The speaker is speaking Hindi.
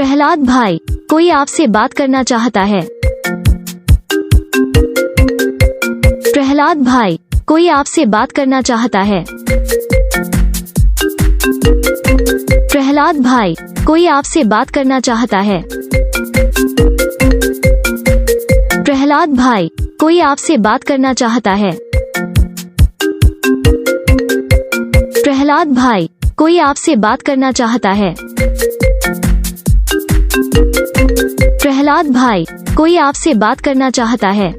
प्रहलाद भाई, कोई आपसे बात करना चाहता है। प्रहलाद भाई, कोई आपसे बात करना चाहता है। प्रहलाद भाई, कोई आपसे बात करना चाहता है। प्रहलाद भाई, कोई आपसे बात करना चाहता है। प्रहलाद भाई, कोई आपसे बात करना चाहता है। प्रहलाद भाई, कोई आपसे बात करना चाहता है।